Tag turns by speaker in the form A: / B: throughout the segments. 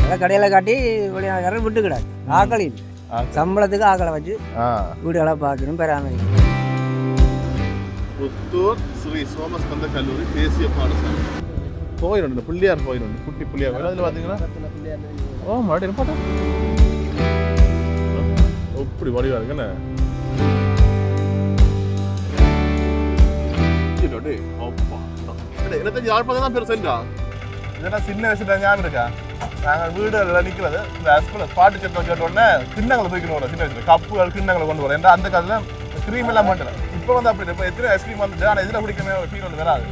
A: அதை கடையில் காட்டி வெளியாகிற விட்டு கிடாது ஆக்கள் இல்லை சம்பளத்துக்கு ஆக்களை வச்சு வீடுகளை பார்க்கணும் பராமரிக்கணும்.
B: புத்தூர் ஸ்ரீ சோமஸ்கந்த கல்லூரி தேசிய பாடசாலை கோயிலுண்டு, பிள்ளையார் கோயிலுண்டு, குட்டி பிள்ளையார் கோயில். அதில் பார்த்தீங்கன்னா ஓ மறுபடியும் பார்த்தா எப்படி வடிவா இருக்குன்னு எனக்கு யாழ்ப்பாணம் தான் பெருசா இதெல்லாம் சின்ன வயசுல ஞாபகம் இருக்கா? நாங்கள் வீடுகளில் நிற்கிறது இந்த ஹஸ்பண்ட் பாட்டு சட்டம் கேட்டோடனே கிண்ணங்களை தூக்கிட்டு வரோம். சின்ன வயசுல கப்புகள் கிண்ணங்களை கொண்டு வரோம். ஏன்னா அந்த காலத்தில் க்ரீம் எல்லாம் மாட்டேன். இப்போ வந்து அப்படி இப்போ எத்தனை ஐஸ்கிரீம் வந்துட்டு ஆனால் இதில் குடிக்கவே ஒரு ஃபீல் வந்து வராது.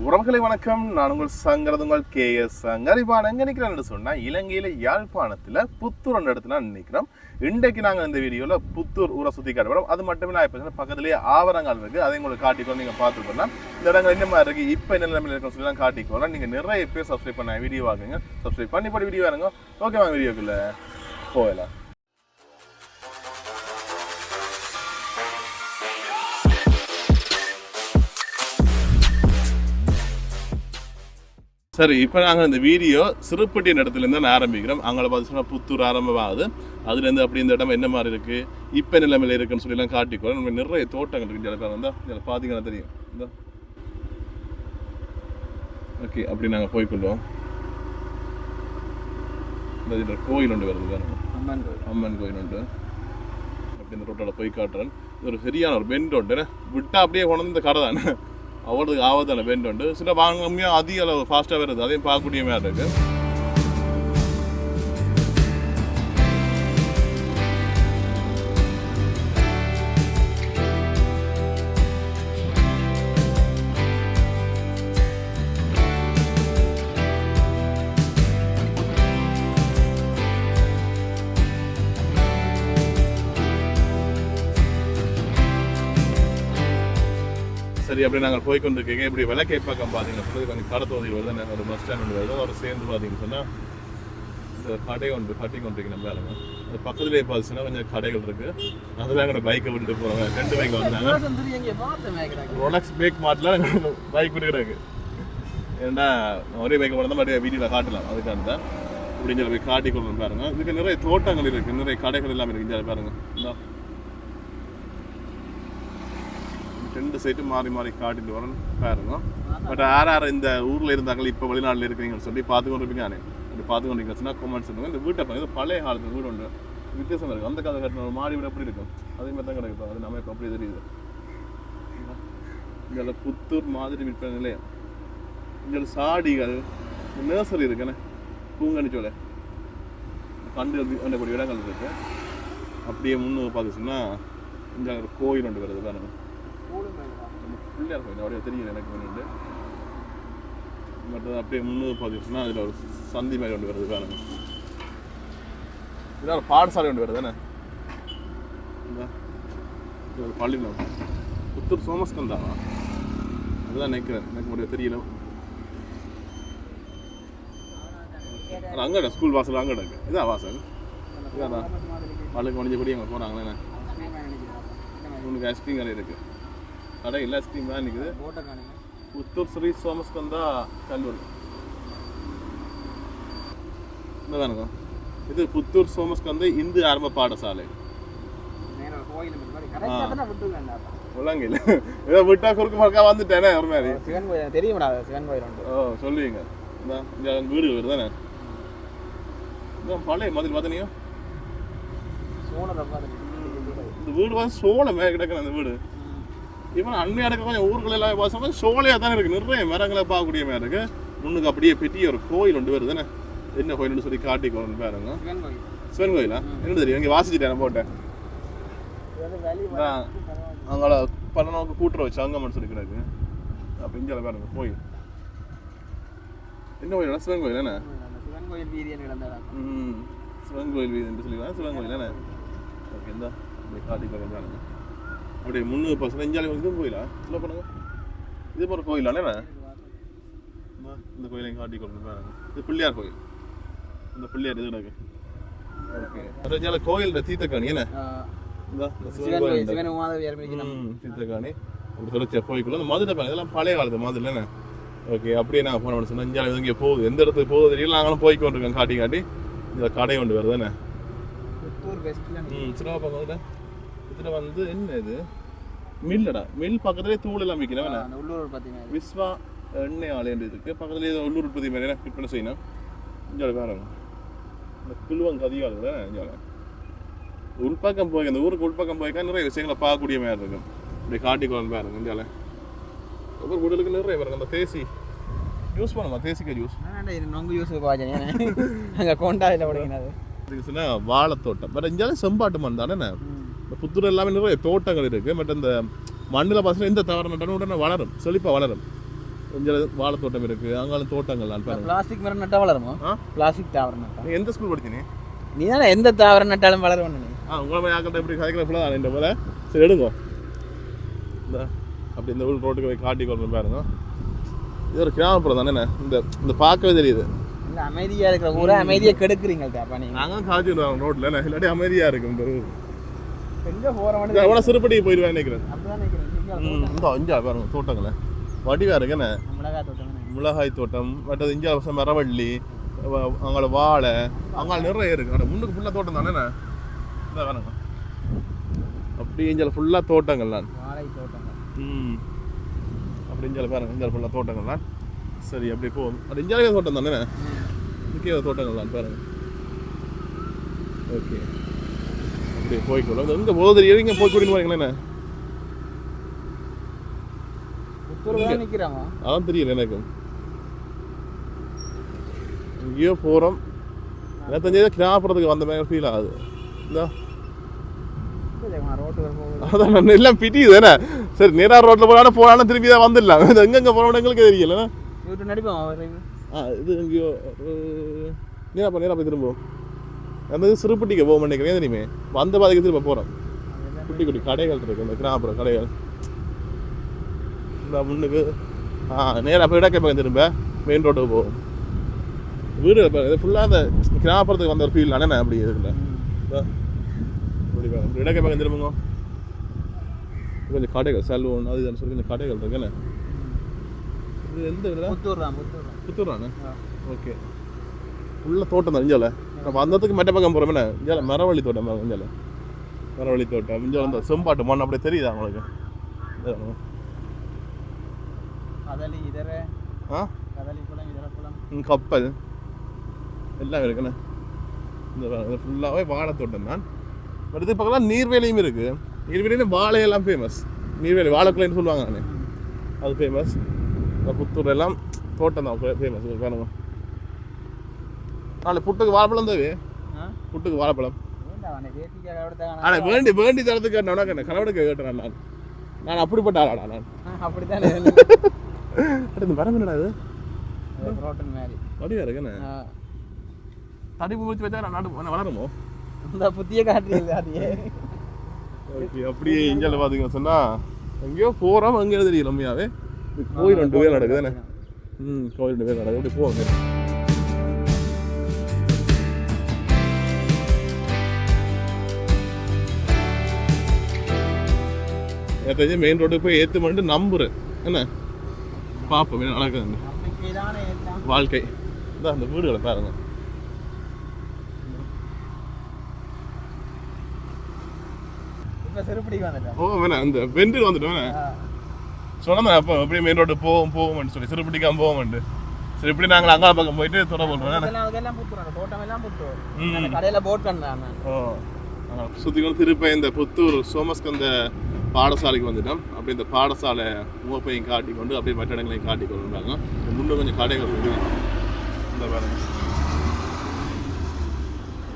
B: உறவுகளை வணக்கம், நான் உங்கள் சங்கரது உங்கள் கேஎஸ் சங்கர். இப்போ நான் எங்கே நிற்கிறேன்னு சொன்னால் இலங்கையில் யாழ்ப்பாணத்தில் புத்தூர் என்ற இடத்துல நிற்கிறோம். இன்றைக்கு நாங்கள் இந்த வீடியோவில் புத்தூர் ஊரை சுற்றி காட்டுவோம். அது மட்டுமே நான் இப்போ பக்கத்துலேயே ஆவரங்கால் இருக்குது, அதை உங்களுக்கு காட்டிக்கோ நீங்கள் பார்த்துக்கோங்க. இந்த இடங்கள் என்ன மாதிரி இருக்குது, இப்போ என்ன நிலைமையில் இருக்குன்னு சொல்லி தான் காட்டிக்கோங்க. நீங்கள் நிறைய பேர் சப்ஸ்கிரைப் பண்ண வீடியோ வாங்குங்க, சப்ஸ்கிரைப் பண்ணி போட்டு வீடியோ வாங்க. ஓகே வாங்க வீடியோக்குள்ளே போகலாம். சரி, இப்போ நாங்கள் இந்த வீடியோ சிறுப்பட்டியின் இடத்துலேருந்து தான் ஆரம்பிக்கிறோம். அங்கே பார்த்தீங்கன்னா புத்தூர் ஆரம்பமாகுது. அதுலேருந்து அப்படி இந்த இடம் என்ன மாதிரி இருக்குது, இப்போ நிலைமையில் இருக்குன்னு சொல்லிலாம் காட்டிக்கோம். நம்ம நிறைய தோட்டங்கள் இருக்குது. ஜலக்காரம் இருந்தால் இதில் பார்த்தீங்கன்னா தெரியும். இந்த ஓகே அப்படி நாங்கள் போய்க்கொள்வோம். இந்த இதில் கோயில் ஒன்று வருது பாருங்க, அம்மன் கோயில் உண்டு. அப்படி இந்த ரோட்டோட போய் காட்டுறேன். இது ஒரு சரியான ஒரு பெண்ட் உண்டு, விட்டால் அப்படியே கொண்டு இந்த கடை தானே அவ்வளோதுக்கு ஆவதான பெண்ட் உண்டு. சில வாங்காமையாக அதிக அளவு ஃபாஸ்ட்டாக வருது, அதையும் பார்க்கக்கூடிய மாதிரி இருக்குது. சரி, அப்படி நாங்கள் போய்கொண்டிருக்கீங்க. இப்படி விளக்கை பக்கம் பார்த்தீங்கன்னா கொஞ்சம் கடை தொகுதியில் வருது, ஒரு பஸ் ஸ்டாண்ட் ஒன்று வருது. ஒரு சேர்ந்து பார்த்தீங்கன்னு சொன்னால் இந்த கடை ஒன்று கட்டி கொண்டிருக்கு. நம்ம வேலைங்க அது பக்கத்துலேயே பார்த்துச்சுன்னா கொஞ்சம் கடைகள் இருக்குது. அதில் எங்களோட பைக்கை விட்டுட்டு போகிறாங்க. 2 பைக் வந்தாங்க. ரொலக்ஸ் பேக் மாட்டில் எங்களுக்கு பைக் விட்டுக்கிறாங்க. ஏன்னா ஒரே பைக்கை போனால் தான் மறுபடியும் வீடியோவில் காட்டலாம். அதுக்காக தான் இப்படின்னு சொல்லி போய் காட்டி கொண்டு பாருங்க. இதுக்கு நிறைய தோட்டங்கள் இருக்குது, நிறைய கடைகள் எல்லாமே இருக்குது. இங்கே பாருங்க, இந்த 2 சைட்டு மாறி மாறி காட்டிட்டு வரேன்னு பாருங்க. பட் யார் இந்த ஊரில் இருந்தாங்களோ இப்போ வெளிநாட்டில் இருக்கிறீங்கன்னு சொல்லி பார்த்துக்கொண்டு இருப்பீங்க. அப்படி பார்த்துக்கொண்டிருக்கீங்கன்னா கமெண்ட்ஸ் சொல்லுங்கள். இந்த வீட்டை பாருங்க, பழைய காலத்து வீடு ஒன்று வித்தியாசம் இருக்குது. அந்த காலத்தில் கட்டின ஒரு மாடி வீடு எப்படி இருக்கும் அதே மாதிரி தான் கிடைக்கும். அது நம்ம இப்போ அப்படி தெரியுது. இதில் புத்தூர் மாதிரி விற்பனை நிலையம். இங்கே சாடிகள் நர்சரி இருக்குண்ணே, பூங்கனிச்சோலை கண்டு அந்தக்கூடிய இடங்கள் இருக்குது. அப்படியே முன்னு பார்த்துச்சுன்னா இங்கே ஒரு கோயில் ஒன்று வருது பாருங்க, பிள்ளையார் கோயில். அப்படியே தெரியல எனக்கு வேணுண்டு. மற்றது அப்படியே முன்னூறு பார்த்துச்சுன்னா அதில் ஒரு சந்தி மாதிரி ஒன்று வருது பாருங்க. இதான் ஒரு பாடசாலை ஒன்று வருது தானே. இது ஒரு பள்ளி புத்தூர் சோமஸ்கந்தாவா அதுதான் நினைக்கிறேன், எனக்கு முடிய தெரியல. அங்கே ஸ்கூல் வாசல் அங்கே இருக்கு. இதான் வாசல் இதான் பள்ளிக்கு முடிஞ்சபடி அங்கே போகிறாங்களே. உங்களுக்கு ஐஸ்கிரீம் கடை இருக்குது, கடை இல்லை ஐஸ்கிரீம் தான் நிற்குது. புத்தூர் ஸ்ரீ சோமஸ்கந்தா கல்லூரி இந்த தானுங்க. இது புத்தூர் சோமஸ்கந்த இந்து ஆரம்ப பாடசாலை. உலங்கில் ஏதோ விட்டா குறுக்கு மறுக்கா வந்துட்டேனே ஒரு மாதிரி
C: தெரியுமாடா. சிவன் கோயில் உண்டு.
B: ஓ சொல்லுவீங்க. இந்த வீடு வருது தானே, பழைய மாதிரி பார்த்தனியோ. இந்த வீடு வந்து சோளமே கிடக்குற அந்த வீடு. இவன் அண்மையாக இருக்க கொஞ்சம் ஊர்கள் எல்லாம் பார்த்தா சோலையாக தானே இருக்குது. நிறைய மரங்களை பார்க்கக்கூடிய மாதிரி இருக்குது. முன்னுக்கு அப்படியே பெரிய ஒரு கோயில் ஒன்று வருது தானே. என்ன கோயில்னு சொல்லி காட்டிக்கோன்னு பாருங்க. சிவன் கோயிலா என்ன தெரியும், இங்கே வாசிச்சுட்டேன் போட்டேன். அங்கே பல கூட்டுற வச்சு அங்கம்னு சொல்லி கிடக்கு. அப்போ இங்கே பாருங்க கோயில். என்ன கோயில்? சிவன் கோயில் தானே. சிவன் கோயில் வீதி சொல்லிக்கலாம். சிவன் கோயில் தானே. ஓகே, இந்த காட்டிக்கோங்க பாருங்க. அப்படியே 300% இதுவும் கோயிலா சொல்ல பண்ணுங்க. இது போகிற கோயிலானே இந்த கோயிலையும் காட்டி கொண்டு பாருங்க. இது பிள்ளையார் கோயில். இந்த பிள்ளையார் இது எனக்கு ஓகே. அது கோயில் தீர்த்தக்காணி என்ன தீர்த்தக்காணி அப்படி சொல்லிச்ச கோயிலுக்குள்ள இந்த மதுரை பாருங்க. இதெல்லாம் பழைய காலத்து மாதிரி இல்லைண்ணே. ஓகே அப்படியே நான் போன சொன்னேன் இங்கே இங்கே போகுது எந்த இடத்துக்கு போகுது தெரியல நாங்களும் போய் கொண்டிருக்கோம் காட்டி காட்டி இதில் கடை கொண்டு வருது தானே சின்ன பக்கம் இதில் வந்து என்ன இது மில்லடா மில் பக்கத்துலேயே தூள் எல்லாம் விற்கிறேன்
C: உள்ளூர் பார்த்தீங்கன்னா
B: விஸ்வா எண்ணெய் ஆலைன்னு இருக்குது பக்கத்துலேயே உள்ளூர் உற்பத்தி மாதிரி விற்பனை செய்யணும் இங்கே வேறு இந்த குழுவங்க அதிகாலை இங்கே உள்பக்கம் போய் அந்த ஊருக்கு உள்பக்கம் போய்க்கா நிறைய விஷயங்களை பார்க்கக்கூடிய மாதிரி இருக்கும் இப்படி காட்டிக்கொள்ளு பாருங்க இந்தியாவில் ஒவ்வொரு வீடுகளுக்கு நிறைய பாருங்க அந்த தேசி யூஸ் பண்ணுமா தேசிக்காய் ஜூஸ்
C: நொங்கு யூஸ் அங்கே கொண்டாடில் உடையினது
B: இதுக்கு சொன்னால் வாழைத்தோட்டம் பட் இந்தியாவில் செம்பாட்டு மண் தானே இந்த புத்தூர் எல்லாமே நிறைய தோட்டங்கள் இருக்குது பட் இந்த மண்ணில் பார்த்தீங்கன்னா எந்த தவறு நட்டாலும் உடனே வளரும் செழிப்பாக வளரும் இந்தியாவில் வாழைத்தோட்டம் இருக்குது அங்காலும் தோட்டங்கள்
C: பிளாஸ்டிக் மரம் நட்டால் வளருமா பிளாஸ்டிக் தாவரம் நட்டா
B: நீ எந்த ஸ்கூல் படிச்சீங்க
C: நீ தானே எந்த தாவரம் நட்டாலும் வளரும்
B: உங்களை போய் ஆக்கிட்ட எப்படி கதைக்கிறப்பல தான் இந்த போல சரி எடுங்க இந்த அப்படி இந்த ஊர் ரோட்டுக்கு போய் காட்டி கொண்டு பாருங்க இது ஒரு கிராமப்புறம் தானே இந்த பார்க்கவே தெரியுது
C: இல்லை அமைதியாக இருக்கிற ஊரை அமைதியாக கெடுக்குறீங்க
B: நாங்கள் காய்ச்சி விடுவாங்க ரோட்டில் இல்லாட்டி அமைதியாக இருக்கும் இந்த ஊர்
C: எங்கே போகிற
B: எவ்வளோ சிறுபடிக்கு போயிடுவேன் நினைக்கிறேன்
C: அப்படிதான் நினைக்கிறேன்
B: இந்த அஞ்சா பாருங்க தோட்டங்களே வடிவாக இருக்குண்ணே
C: மிளகாய் தோட்டம்
B: மிளகாய் தோட்டம் மற்றது இஞ்சா மரவள்ளி அவங்களோட வாழை அவங்க நிறைய இருக்கு ஆனால் முன்னுக்கு ஃபுல்லாக தோட்டம் தானே இந்த வேணுங்க அப்படி இஞ்சால ஃபுல்லாக தோட்டங்கள்லாம்
C: வாழை தோட்டங்கள்
B: அப்படி இஞ்சால பாருங்க இஞ்சால ஃபுல்லாக தோட்டங்கள்லாம் சரி அப்படி போகும் அது இஞ்சாலே தோட்டம் தானே முக்கிய தோட்டங்கள்லாம் பாருங்க ஓகே அப்படி போய்க்கொள்ளும் எங்கே போகுது எங்க போய் கூட்டின்னு போறீங்களே
C: நிற்கிறாங்க
B: அதான் தெரியல எனக்கு எங்கேயோ போகிறோம் எனக்கு தெரிஞ்சது கிராமப்புறத்துக்கு வந்த மாதிரி ஃபீல் ஆகுது இந்த அதான் நான் எல்லாம் பிடிக்குது தானே சரி நேராக ரோட்டில் போனாலும் திருப்பி தான் வந்துடலாம் இது எங்கெங்கே போனோம் எங்களுக்கு தெரியல இது எங்கேயோ நேராக போய் திரும்புவோம் அந்த சிறுபட்டிக்கு போக மாட்டேங்கிறேன் தெரியுமே வந்த பாதைக்கு திரும்ப போகிறோம் குட்டி குட்டி கடைகள் இருக்கு இந்த கிராமப்புற கடைகள் இந்த முன்னுக்கு நேராக போய் இடக்கை பக்கம் திரும்ப மெயின் ரோட்டுக்கு போவோம் வீடு இது ஃபுல்லாக அந்த கிராமப்புறத்துக்கு வந்த ஒரு ஃபீல் தானே அப்படி இருக்குல்ல அப்படி இடக்கை பக்கம் திரும்புங்க கொஞ்சம் கடைகள் சலூன் அது சொல்லி கொஞ்சம் கடைகள் இருக்குண்ணே இது எந்த வீடு புத்தூர் தானே ஓகே ஃபுல்லாக தோட்டம் தான் இஞ்சால நம்ம அந்தத்துக்கு மெட்ட பக்கம் போகிறோமே இஞ்சால மரவள்ளி தோட்டம் இஞ்சால மரவள்ளி தோட்டம் இஞ்சால வந்து செம்பாட்டு மண் அப்படியே தெரியுதா உங்களுக்கு கப்பல் எல்லாம் இருக்குண்ணே இந்த ஃபுல்லாகவே வாழை தோட்டம் தான் பட் இது பக்கம்லாம் நீர்வேலியும் இருக்குது நீர்வேலியும் வாழையெல்லாம் ஃபேமஸ் நீர்வேலி வாழைக்குள்ளைன்னு சொல்லுவாங்க நானே அது ஃபேமஸ் புத்தூர் எல்லாம் தோட்டம் தான் ஃபேமஸ் பாருங்க நாளை புட்டுக்கு வாழைப்பழம் தேவை புட்டுக்கு வாழைப்பழம் ஆனால் வேண்டி வேண்டி தரத்துக்கு கேட்டேன் கணவனுக்கு கேட்டேன் நான் அப்படிப்பட்ட ஆளாடா நான்
C: அப்படித்தானே
B: இந்த மரம் என்னடா இது வடிவா இருக்குண்ணே தடிப்பு முடிச்சு வச்சா நாட்டு வளருமோ
C: இந்த புத்திய காட்டுறீங்க
B: ஓகே அப்படியே இஞ்சால பார்த்தீங்கன்னு சொன்னால் எங்கேயோ போகிறோம் அங்கே தெரியல உண்மையாவே கோயில் 2 பேர் நடக்குது தானே கோயில் 2 பேர் நடக்குது அப்படி போவாங்க எனக்கு தெரிஞ்சு மெயின் ரோட்டுக்கு போய் ஏற்றுமெண்டு நம்புறேன் என்ன பார்ப்போம் என்ன நடக்குது வாழ்க்கை இதான் அந்த வீடுகளை பாருங்க ஓ வேணா இந்த வெண்டு வந்துட்டோம் சொன்னேன் அப்போ அப்படியே மெயின் ரோடு போவோம்னு சொல்லி சிறுபடிக்காம போவோம்ட்டு சரி இப்படி நாங்கள் அங்காள பக்கம் போயிட்டு தொட போடுறோம் சுற்றிக்கொண்டு திருப்ப இந்த புத்தூர் சோமஸ்கந்த பாடசாலைக்கு வந்துட்டோம் அப்படி இந்த பாடசாலை முகப்பையும் காட்டிக்கொண்டு அப்படியே மற்ற இடங்களையும் காட்டி கொண்டுறாங்க முன்னும் கொஞ்சம் கடைகள் இருக்கு இந்த பாருங்க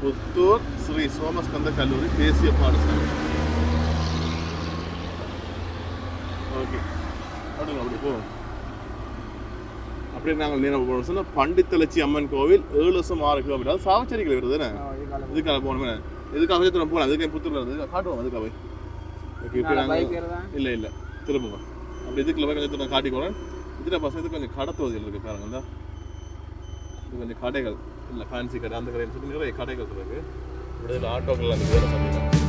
B: புத்தூர் ஸ்ரீ சோமஸ்கந்த கல்லூரி தேசிய பாடசாலை ஓகே அப்படி போவோம் அப்படியே நாங்கள் நேரம் போகணும் சொன்னால் பண்டித்தலட்சி அம்மன் கோவில் 7 வருஷம் 6 கிலோமீட்டர் அது சாவச்சேரிகள் வருது தானே இதுக்காக போகணுமே இதுக்காக போகலாம் அதுக்கு புத்தூரில் வருது காட்டுவோம் அதுக்காக போய் ஓகே இப்போ நாங்கள் இல்லை திரும்புங்க அப்படி இதுக்குள்ள போய் கொஞ்சம் நான் காட்டிக்கோறேன் இதில் பசங்க கொஞ்சம் கடை தொகுதிகள் இருக்குது பாருங்க இந்த இது கொஞ்சம் கடைகள் இல்லை ஃபேன்சி கடை அந்த கடைன்னு சொல்லி நிறைய கடைகள் இருக்குது இப்படி ஆட்டோக்கள் அந்த வேலை பண்ணிக்கலாம்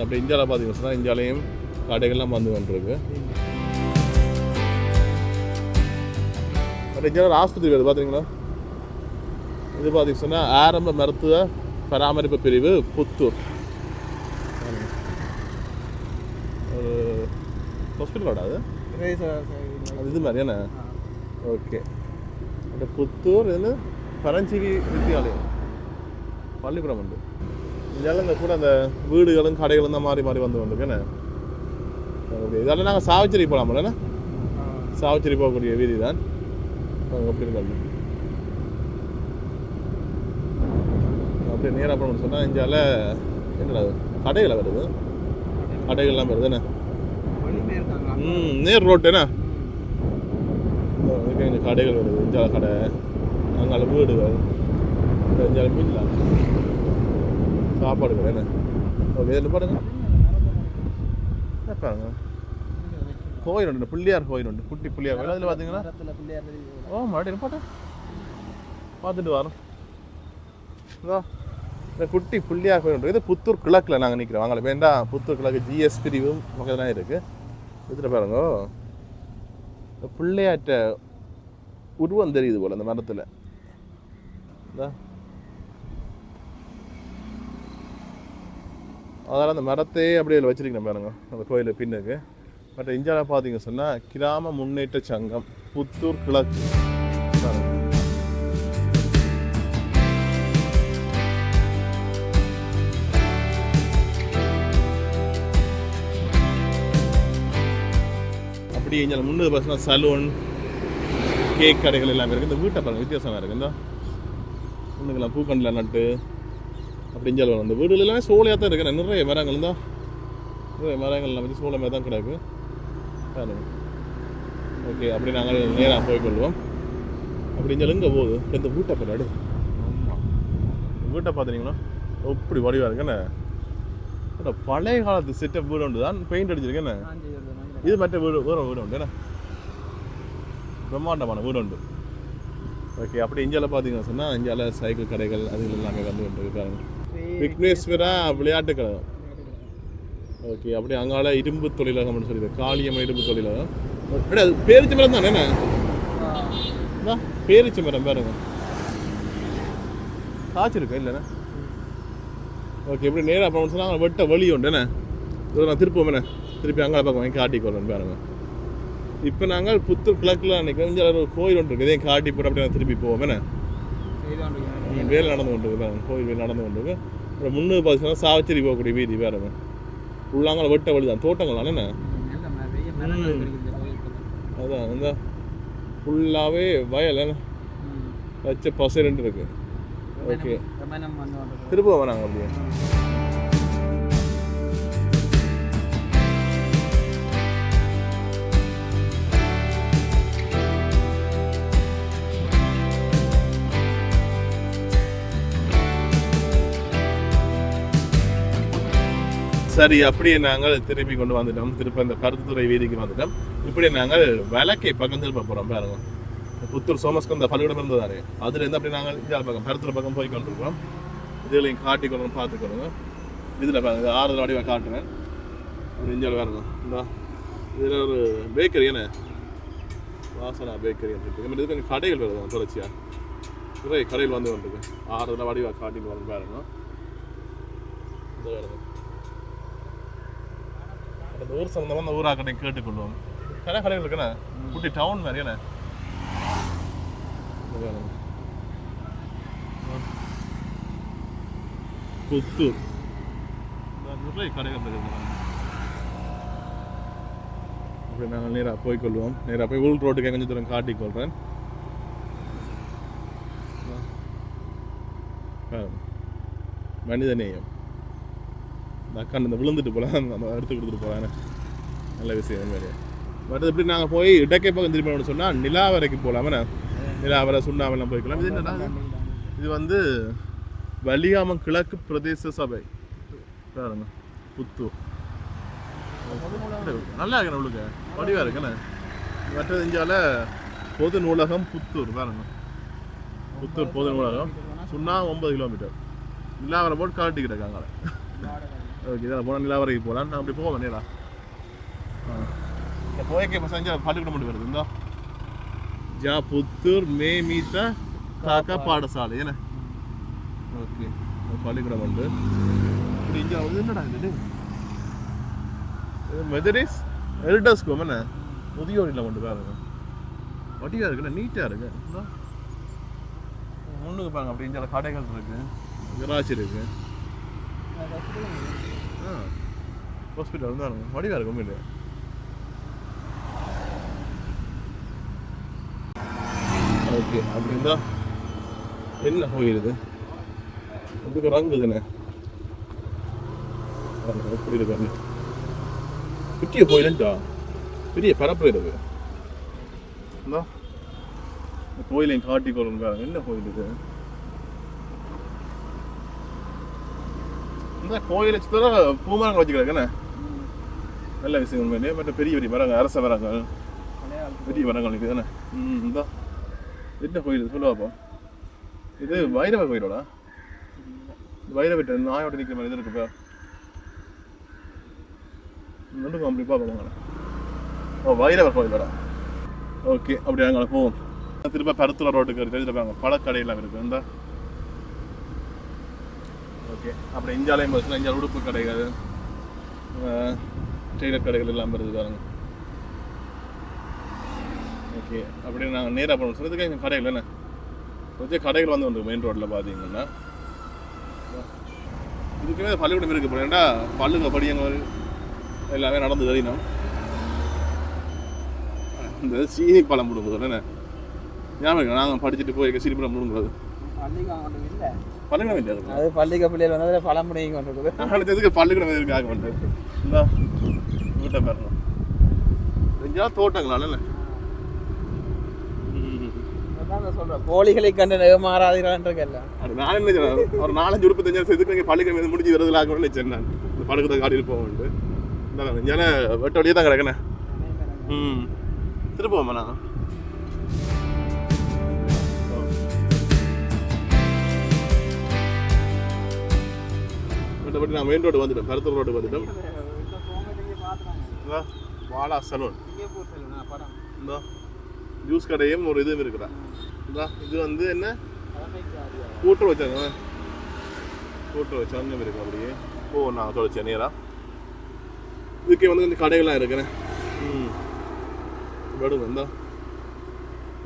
B: அப்படி இந்தியாவில் பார்த்தீங்கன்னா இந்தியாலையும் கடைகள்லாம் வந்து கொண்டிருக்கு. பட் இந்தியாவில் ஆஸ்பத்திரி வருது பார்த்தீங்களா? இது பார்த்தீங்கன்னா ஆரம்ப மருத்துவ பராமரிப்பு பிரிவு புத்தூர். ஒரு ஹாஸ்பிட்டலோட அது இது மாதிரியானே. ஓகே, அந்த புத்தூர் இது பரஞ்சீவி வித்தியாலயம் பள்ளிக்கூடம் உண்டு. இதெல்லாம் கூட அந்த வீடுகளும் கடைகளும் தான் மாறி மாறி வந்து கொண்டிருக்கேண்ணே. ஓகே, இதெல்லாம் நாங்கள் சாவச்சேரி போகலாமல்லண்ணே? சாவச்சேரி போகக்கூடிய வீதி தான். அப்படி இருக்காங்க. அப்படியே நேராக போகணும்னு சொன்னால் இந்தியாவில் என்னடா கடைகளை வருது, கடைகள்லாம் வருது என்ன. நேர் ரோட்டுண்ணே. இங்கே கடைகள் வருது. இந்தியாவில் கடை, அங்கால வீடுகள், இந்தியாவில் மீன்லாம் சாப்பாடு கடை என்ன. ஓகே, என்ன பாருங்க பாருங்க. கோயில் உண்டு, பிள்ளையார் கோயில் உண்டு, குட்டி பிள்ளையார் கோயில். அதில் பார்த்தீங்கன்னா ஓ மறுபடியும் போட்டேன் பார்த்துட்டு வரோம். இந்த குட்டி பிள்ளையார் கோயில் உண்டு. இது புத்தூர் கிழக்கில் நாங்கள் நிற்கிறோம். வாங்கல வேண்டாம், புத்தூர் கிழக்கு ஜிஎஸ் பிரிவும் பக்கத்துலாம் இருக்குது. இதில் பாருங்க பிள்ளையாற்ற உருவம் தெரியுது போல் அந்த மரத்தில். அதனால் அந்த மரத்தையே அப்படியே வச்சிருக்கேன் பாருங்க அந்த கோயிலுக்கு பின்னுக்கு. பட் இந்தியாவில் பார்த்தீங்க சொன்னால் கிராம முன்னேற்ற சங்கம் புத்தூர் கிழக்கு. அப்படி இங்கே முன்னூறு பர்சன்ட் சலூன், கேக் கடைகள் எல்லாமே இருக்குது. இந்த வீட்டை பாருங்கள் வித்தியாசமாக இருக்குது. இந்த ஒன்றுக்கெல்லாம் பூக்கண்டில் நட்டு அப்படி இங்கே அந்த வீடுகள் எல்லாமே சோலையாக தான் இருக்குது. நிறைய மரங்கள் தான், நிறைய மரங்கள்லாம் வச்சு சோலை மாதிரி தான் கிடக்கு. ஓகே, அப்படி நாங்கள் நேராக போய்கொள்வோம். அப்படி இங்கே எங்கே போகுது இந்த வீட்டை பின்னாடி. ஆமாம், வீட்டை பார்த்துனீங்கன்னா எப்படி வடிவாக இருக்குண்ணே. பழைய காலத்து செட்டப் வீடு உண்டு தான், பெயிண்ட் அடிச்சிருக்கேண்ணே. இது மற்ற வீடு வேறு வீடு உண்டு என்ன, பிரம்மாண்டமான வீடு உண்டு. ஓகே, அப்படி இந்தியாவில் பார்த்தீங்கன்னா சொன்னால் இந்தியாவில் சைக்கிள் கடைகள் அது எல்லாமே வந்து கொண்டு இருக்காங்க. விக்னேஸ்வரா விளையாட்டு கழகம். ஓகே, அப்படி அங்கால இரும்பு தொழிலகம்னு சொல்லிடுறேன், காளியம்மன் இரும்பு தொழிலகம். அது பேரிச்ச மரம் தானே என்ன, பேரிச்ச மரம் பாருங்க காய்ச்சிருக்கேன் இல்லைண்ணே. ஓகே, இப்படி நேராக போகணும்னு சொன்னால் வெட்ட வழி உண்டு என்ன. இதில் நான் திருப்போம் திருப்பி அங்கே பக்கம் வாங்கி காட்டிக்கொள்ளணும் பாருங்க. இப்போ நாங்கள் புத்தூர் கிழக்கில் அன்றைக்கி கொஞ்சம் ஒரு கோயில் ஒன்று இருக்குது, இதையும் காட்டி போட்டு அப்படியே திருப்பி போவோம் என்ன. வேலை நடந்து கொண்டு இருக்கு பாருங்க, கோயில் வேலை நடந்து கொண்டு இருக்கு. அப்புறம் 310 சாவச்சேரி போகக்கூடிய வீதி பாருங்க. உள்ளாங்க வெட்ட வழி தான், தோட்டங்கள் தானே என்ன. அதான் இந்த ஃபுல்லாகவே வயல் என்ன வச்ச பசைன்னு இருக்கு. ஓகே, திருப்ப நாங்கள் அப்படியே சரி. அப்படியே நாங்கள் திருப்பி கொண்டு வந்துட்டோம். திருப்பி அந்த கருத்துத்துறை வீதிக்கு வந்துட்டோம். இப்படி நாங்கள் விளக்கை பக்கம் திருப்ப போகிறோம் பாருங்க. புத்தூர் சோமஸ்கந்த பள்ளிக்கூடம் இருந்ததாரு, அதுலேருந்து அப்படி நாங்கள் இந்த பக்கம் கருத்துறை பக்கம் போய் கொண்டிருக்கோம். இதுலையும் காட்டிக்கொள்ளணும், பார்த்துக்கொள்ளுங்க. இதில் பாருங்க, 6 வடிவாக காட்டுறேன். அப்படி இந்தியாவில் பாருங்க, இந்த இதில் ஒரு பேக்கரி என்ன வாசனா பேக்கரி இருக்கு. இது கொஞ்சம் கடைகள் வருது தொடர்ச்சியாக, நிறைய கடைகள் வந்து கொண்டிருக்கு. 6 வடிவாக காட்டிக்கு வரணும் பாருங்க. இந்த பாருங்க, அந்த ஊர் சம்பந்தமாக அந்த ஊராக கடையை கேட்டுக்கொள்வோம். கடை கடைகள் இருக்குண்ணே, குட்டி டவுன் மாதிரி என்ன. புத்தூர் நிறைய கடைகள் இருக்குது. அப்படி நாங்கள் நேராக போய்கொள்வோம். நேராக போய் உள் ரோட்டுக்கு கொஞ்சம் தூரம் காட்டிக்கொள்கிறேன். மனிதநேயம் இந்த அக்கா இந்த விழுந்துட்டு போகலாம், நம்ம எடுத்து கொடுத்துட்டு போகலாம். நல்ல விஷயம் மாதிரி. பட் எப்படி நாங்கள் போய் இடக்கை பக்கம் திரும்பி சொன்னால் நிலாவரைக்கு போகலாமே. நிலாவரை சுண்ணாவெல்லாம் போய்க்கலாம். இது என்னன்னா, இது வந்து வலியாமம் கிழக்கு பிரதேச சபை பாருங்க, புத்தூர். நல்லா இருக்கேன், உங்களுக்கு வடிவாக இருக்குண்ணே. மற்றது இந்தியாவில் பொது நூலகம் புத்தூர் பாருங்க. புத்தூர் பொது நூலகம் சொன்னால் 9 கிலோமீட்டர். நிலாவரை போட்டு காட்டிக்கிட்டு இருக்காங்க. ஓகே இதில் போனால் நிலாவரைக்கு போகலாம் நான் அப்படி போவேன் நேரா போயக்கே இப்போ செஞ்சால் பள்ளிக்கூடம் மட்டும் வருது இந்தா ஜா புத்தூர் மே மீதா காக்கா பாடசாலை ஏன்னா ஓகே பள்ளிக்கூடம் வந்து இப்படி இங்கே வந்து என்னடா இது மெதரிஸ் எல்டர்ஸ் கோம் என்ன முதியோரில் கொண்டு பாருங்க வட்டியாக இருக்குண்ணா நீட்டாக இருக்கு முன்னுக்கு பாருங்க அப்படி இங்கே கடைகள் இருக்கு கராச்சி இருக்கு ஹாஸ்பிட்டல் வந்து வடிவாக இருக்கும் இல்லை ஓகே அப்படின்னா என்ன போயிடுது அதுக்கு ரங்குதுண்ணே எப்படி இருக்கு குட்டியை போயிடுண்டா பெரிய பரப்பு இருக்கு கோயிலையும் காட்டிக்கொள்ளும் பாருங்க என்ன போயிடுது இந்த கோயிலை சுத்தர பூமரங்கள் வச்சுக்கிறாங்கண்ணே நல்ல விஷயம் உண்மையிலே மற்ற பெரிய பெரிய மரங்கள் அரச மரங்கள் பெரிய மரங்கள் இருக்குதுண்ணே இந்த என்ன கோயில் சொல்லுவாப்போ இது வைரவ கோயிலோடா வைரவிட்ட நாயோட நிற்கிற மாதிரி இது இருக்குப்பா நடுக்கும் அப்படி பார்ப்போம் ஓ வைரவர் கோயிலோடா ஓகே அப்படி அங்கே போவோம் திரும்ப பருத்தூர் ரோட்டுக்கு தெரிஞ்சிருப்பாங்க பழக்கடையெல்லாம் இருக்குது இந்த ஓகே அப்புறம் இஞ்சாலையும் பார்த்தீங்கன்னா இஞ்சால் உடுப்பு கடைகள் டெய்லர் கடைகள் எல்லாம் வருது பாருங்க ஓகே அப்படியே நாங்கள் நேராக போகணும் சொல்கிறதுக்கு எங்கள் கடைகள் என்ன கொஞ்சம் கடைகள் வந்து வந்துருக்கு மெயின் ரோட்டில் பார்த்தீங்கன்னா இதுக்குமே பள்ளிக்கூடம் இருக்குது போகிறேன்டா பல்லுங்க படியங்கள் எல்லாமே நடந்து தெரியும் இந்த சீனி பழம் முடுங்குது என்ன ஞாபகம் நாங்கள் படிச்சுட்டு போய் சீனி பழம் முடுங்குறது பள்ளிக்கூடம் இல்லை
C: அது பள்ளிக்க பிள்ளைகள் வந்து அதில் பழம் முடங்கி கொண்டிருக்குது
B: அடுத்ததுக்கு பள்ளிக்கூடம் இருக்காக வந்து இந்த வீட்டை பெறணும் எங்கேயாவது தோட்டங்களா இல்லை
C: சொல்கிறேன் கோழிகளை கண்டு நெகமாறாதீர்கள்ன்றல
B: அது நான் என்ன சொன்னேன் ஒரு 4-5 உறுப்பு தெரிஞ்சா இதுக்கு பள்ளிக்கூடம் முடிஞ்சு வருதுலாக நினைச்சேன் நான் இந்த பழக்கத்தை காட்டிட்டு போவேன்ட்டு இந்த இங்கே வெட்ட வழியே தான் கிடக்குண்ணே திருப்போம்மா நான் பட் நான் மெயின் ரோடு வந்துட்டேன் பருத்தூர் ரோடு வந்துட்டேன் வாலா சலூன் இந்த ஜூஸ் கடையும் ஒரு இதுவும் இருக்குதா இது வந்து என்ன கூட்டு வச்சாங்க கூட்டு வச்சு அங்கே இருக்கு அப்படியே ஓ நான் தொலைச்சேன் நேராக இதுக்கே வந்து கொஞ்சம் கடைகள்லாம் இருக்குண்ணே விடுங்க இந்த